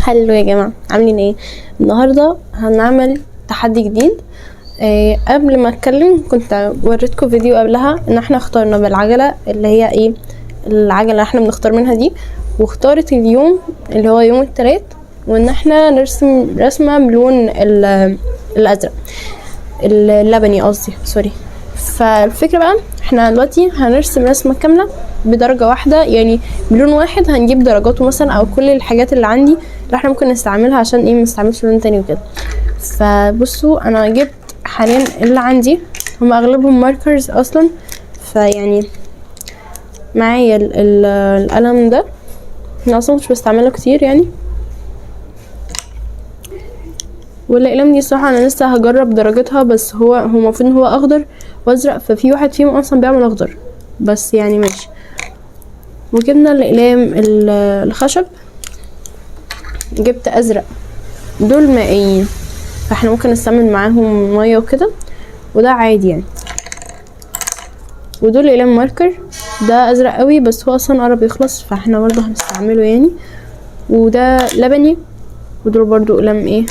هلو يا جماعة، عاملين ايه؟ النهاردة هنعمل تحدي جديد. قبل ما اتكلم كنت وريتكم فيديو قبلها ان احنا اخترنا بالعجلة اللي هي ايه، العجلة اللي احنا بنختار منها دي، واختارت اليوم اللي هو يوم التلات، وان احنا نرسم رسمة بلون الازرق، اللبني قصدي، سوري. فالفكرة بقى احنا دلوقتي هنرسم رسمة كاملة بدرجة واحدة، يعني بلون واحد هنجيب درجاته مثلا، او كل الحاجات اللي عندي اللي احنا ممكن نستعملها عشان ايه منستعملش لون تاني وكده. فبصوا انا جبت حاليا اللي عندي هم اغلبهم ماركرز اصلا، فيعني معايا القلم ده، انا اصلا مش بستعمله كتير يعني، والاقلام دي الصراحه انا لسه هجرب درجتها، بس هو المفروض ان هو اخضر وازرق، ففي واحد فيهم اصلا بيعمل اخضر، بس يعني ماشي. وجبنا الاقلام الخشب، جبت ازرق، دول مائيين فاحنا ممكن نستعمل معاهم ميه وكده، وده عادي يعني. ودول اقلام ماركر، ده ازرق قوي بس هو اصلا قرب يخلص فاحنا برضه هنستعمله يعني. وده لبني، ودول برضه اقلام ايه.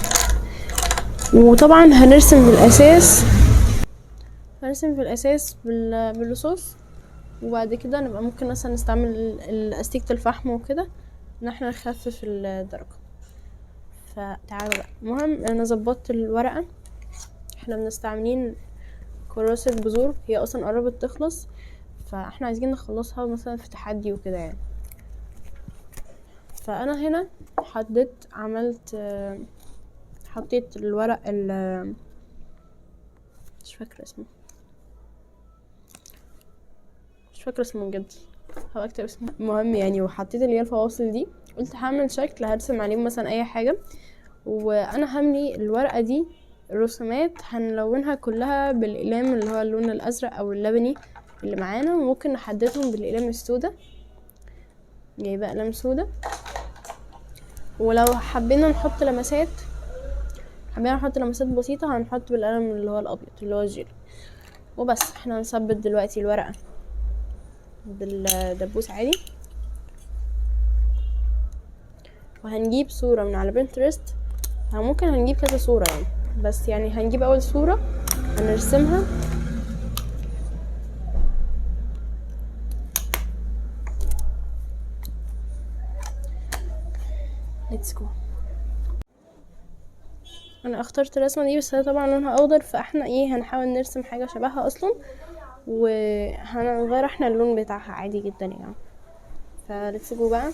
وطبعا هنرسم في الاساس بالرصاص، وبعد كده نبقى ممكن مثلا نستعمل استيكة الفحم وكده ان احنا نخفف الدرجة. فتعالوا بقى، المهم انا ظبطت الورقة، احنا بنستعملين كراسة بذور، هي اصلا قربت تخلص، فاحنا عايزين نخلصها مثلا في تحدي وكده يعني. فانا هنا حطيت الورق مش فاكرة اسمه بجد، هبقى اكتب اسمه، المهم يعني. وحطيت اللي هي الفواصل دي، قلت هعمل شكل هرسم عليهم مثلا اي حاجة، وانا هملي الورقة دي رسومات هنلونها كلها بالاقلام اللي هو اللون الازرق او اللبني اللي معانا، وممكن نحددهم بالاقلام السوداء، جايبه اقلام سوداء. ولو حبينا نحط لمسات بسيطة هنحط بالقلم اللي هو الابيض اللي هو الجيل. وبس احنا هنثبت دلوقتي الورقة بالدبوس عادي، وهنجيب صورة من على بنترست، ممكن هنجيب كذا صورة يعني، بس يعني هنجيب اول صورة هنرسمها. ليتس جو. انا اخترت الرسمة دي بس هي طبعا لونها اخضر، فاحنا ايه هنحاول نرسم حاجة شبهها اصلا، وهنغير احنا اللون بتاعها عادي جدا يعني. فليتس جو بقى.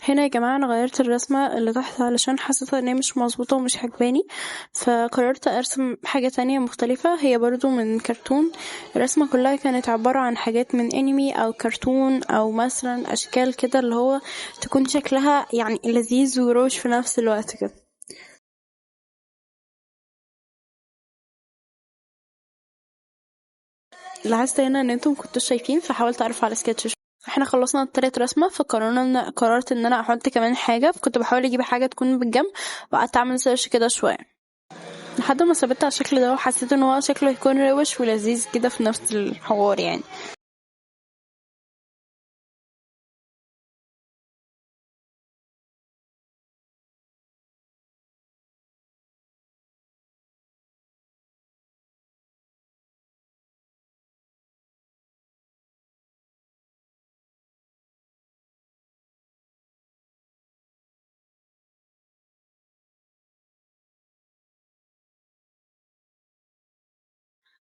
هنا يا جماعة انا غيرت الرسمة اللي تحت علشان حسيتها ان هي مش مظبوطة ومش عجباني، فقررت ارسم حاجة تانية مختلفة هي برضو من كرتون. الرسمة كلها كانت عبارة عن حاجات من انمي او كرتون او مثلا اشكال كده اللي هو تكون شكلها يعني لذيذ وروش في نفس الوقت كده. لاحظت هنا ان انتم كنتوا شايفين فحاولت ارفع السكتش. احنا خلصنا التالت رسمة قررت ان انا احط كمان حاجة، كنت بحاول اجيب حاجة تكون بالجنب وقعدت اعمل سيرش كده شوية لحد ما ثبت على الشكل ده وحسيت ان هو شكله يكون روش ولذيذ كده في نفس الحوار يعني.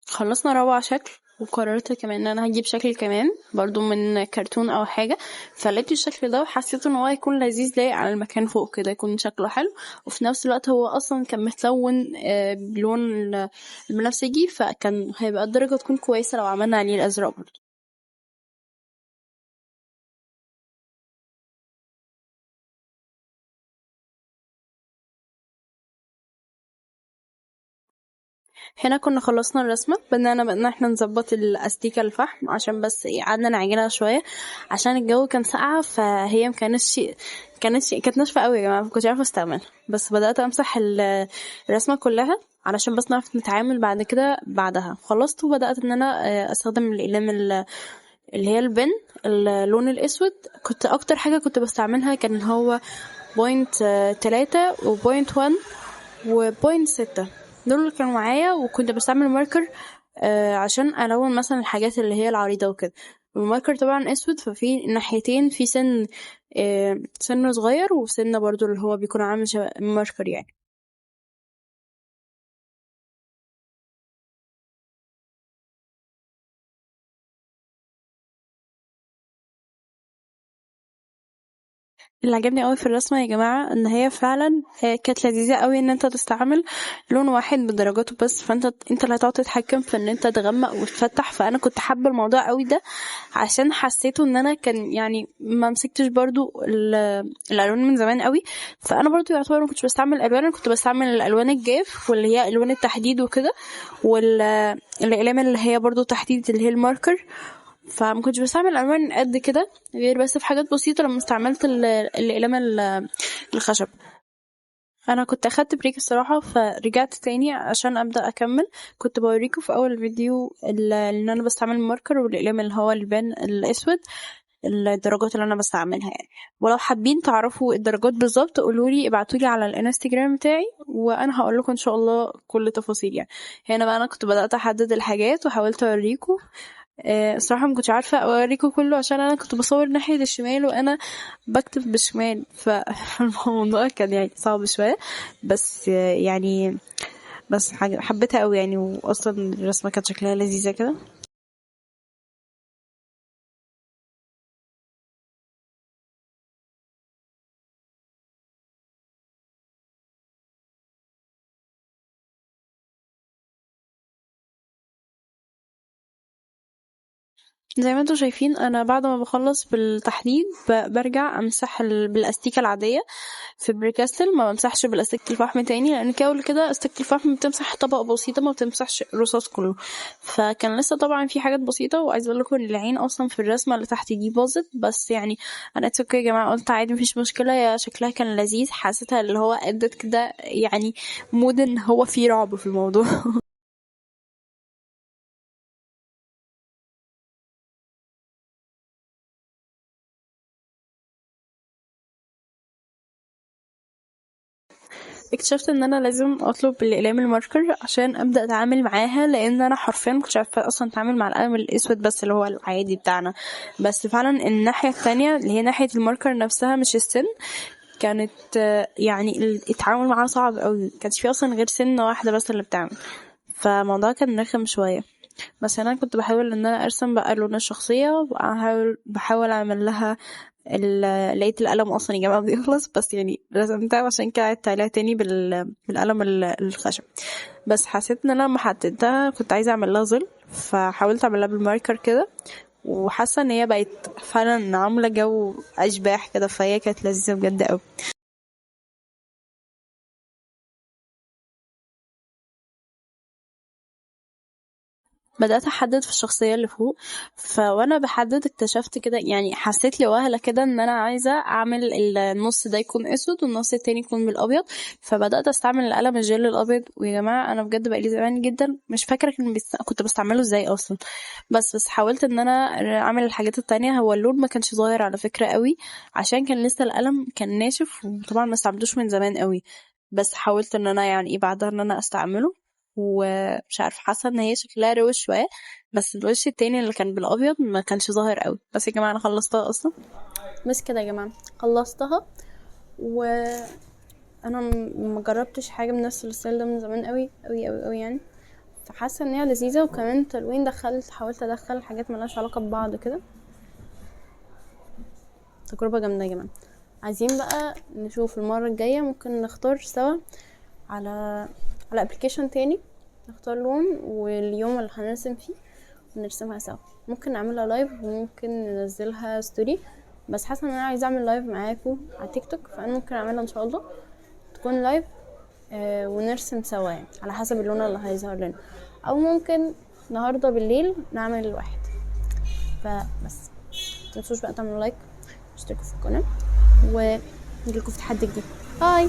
خلصنا رابع شكل وقررت كمان ان انا هجيب شكل كمان برضو من كرتون او حاجة، فلقيت الشكل ده وحسيت ان هو يكون لذيذ لايق على المكان فوق كده يكون شكله حلو، وفي نفس الوقت هو اصلا كان متلون بلون البنفسجي فكان هيبقى الدرجة تكون كويسة لو عملنا عليه الازرق برضو. هنا كنا خلصنا الرسمة، بدأنا بقى احنا نظبط الاستيكة الفحم عشان بس قعدنا نعجنها شوية عشان الجو كان ساقعة فهي كانت ناشفة قوي يا جماعة مكنتش عارفة استعملها، بس بدأت امسح الرسمة كلها علشان بس نعرف نتعامل بعد كده بعدها. خلصت وبدأت ان انا استخدم الاقلام اللي هي البن اللون الاسود. كنت اكتر حاجة كنت بستعملها كان هو 3 و 1 و 6 دول اللي كانوا معايا، وكنت بستعمل ماركر عشان الون مثلا الحاجات اللي هي العريضة وكده. الماركر طبعا اسود ففي ناحيتين في سن صغير وسن برضو اللي هو بيكون عامل شبه ماركر يعني. اللي عجبني قوي في الرسمه يا جماعه ان هي فعلا كانت لذيذه قوي ان انت تستعمل لون واحد بدرجاته بس، فانت اللي هتقعد تتحكم في ان انت تغمق وتفتح. فانا كنت حابه الموضوع قوي ده عشان حسيته ان انا كان يعني ما مسكتش برضو الالوان من زمان قوي، فانا برضو يعتبر ما كنتش بستعمل الالوان، انا كنت بستعمل الالوان الجاف واللي هي الوان التحديد وكده، والاقلام اللي هي برضو تحديد اللي هي الماركر. فما كنتش بستعمل الوان قد كده غير بس في حاجات بسيطه لما استعملت الاقلام الخشب. انا كنت اخدت بريك الصراحه فرجعت تاني عشان ابدا اكمل. كنت بوريكم في اول الفيديو ان انا بستعمل الماركر والاقلام اللي هو البان الاسود الدرجات اللي انا بستعملها يعني. ولو حابين تعرفوا الدرجات بالظبط قولولي ابعتولي على الانستجرام بتاعي وانا هقول لكم ان شاء الله كل تفاصيل يعني. هنا بقى انا كنت بدات احدد الحاجات وحاولت اوريكم. الصراحة ما كنتش عارفة اوريكم كله عشان انا كنت بصور ناحية الشمال وانا بكتب بالشمال فالموضوع كان يعني صعب شوية، بس يعني بس حبيتها قوي يعني، واصلا الرسمة كانت شكلها لذيذة كده. زي ما انتم شايفين انا بعد ما بخلص بالتحديد برجع امسح بالاستيكه العاديه في بريكاستل، ما بمسحش بالاستيكه الفحم تاني لان كاول كده استيكه الفحم بتمسح طبقه بسيطه ما بتمسحش الرصاص كله. فكان لسه طبعا في حاجات بسيطه، وعايزه اقول لكم ان العين اصلا في الرسمه اللي تحت دي باظت، بس يعني انا اوكي يا جماعه قلت عادي مفيش مشكله، يا شكلها كان لذيذ حسيتها اللي هو ادت كده يعني مود ان هو في رعب في الموضوع اكتشفت ان انا لازم اطلب الاقلام الماركر عشان ابدا اتعامل معاها، لان انا حرفيا مكنتش عارفه اصلا اتعامل مع القلم الاسود بس اللي هو العادي بتاعنا. بس فعلا الناحيه التانية اللي هي ناحيه الماركر نفسها مش السن كانت يعني التعامل معاها صعب قوي، كانش في اصلا غير سنه واحده بس اللي بتعمل، فالموضوع كان رخم شويه. بس انا كنت بحاول ان انا ارسم بقى لون الشخصيه وبحاول اعمل لها لقيت القلم اصلا يا جماعه بيخلص، بس يعني رسمتها عشان كده عدت عليها تاني بالقلم الخشب. بس حسيت ان انا لما حددتها كنت عايزه اعمل لها ظل، فحاولت اعملها بالماركر كده، وحاسه ان هي بقت فعلا عامله جو اشباح كده، فهي كانت لذيذه بجد قوي. بدأت أحدد في الشخصية اللي فوق، فوانا بحدد اكتشفت كده، يعني حسيت لي وهلة كده ان انا عايزة اعمل النص ده يكون اسود والنص التاني يكون بالابيض. فبدأت استعمل القلم الجل الابيض، ويا جماعة انا بجد بقالي زمان جدا مش فاكرة كنت بستعمله ازاي اصلا. بس حاولت ان انا اعمل الحاجات التانية. هو اللون ما كانش ظاهر على فكرة قوي، عشان كان لسه القلم كان ناشف، وطبعا ما استعملتوش من زمان قوي. بس حاولت ان انا يعني ايه بعدها ان انا استعمله، ومش عارفه، حاسه ان هي شكلها روش شويه. بس الوش التاني اللي كان بالابيض ما كانش ظاهر قوي. بس يا جماعه انا خلصتها اصلا. بس كده يا جماعه خلصتها، وانا ما جربتش حاجه من نفس الستايل ده من زمان قوي قوي قوي قوي يعني. فحاسه ان هي لذيذه، وكمان تلوين حاولت ادخل حاجات ملهاش علاقه ببعض كده. تجربه جامده يا جماعه. عايزين بقى نشوف المره الجايه ممكن نختار سوا على ابلكيشن تاني، نختار لون واليوم اللي هنرسم فيه ونرسمها سوا. ممكن نعملها لايف وممكن ننزلها ستوري، بس حاسه ان انا عايزه اعمل لايف معاكم على تيك توك، فانا ممكن اعملها ان شاء الله تكون لايف. ونرسم سوا يعني على حسب اللون اللي هيظهر لنا، او ممكن النهارده بالليل نعمل واحد. فبس متنسوش بقى تعملوا لايك واشتركوا في القناه، ونجيلكوا في تحدي جديد. باي.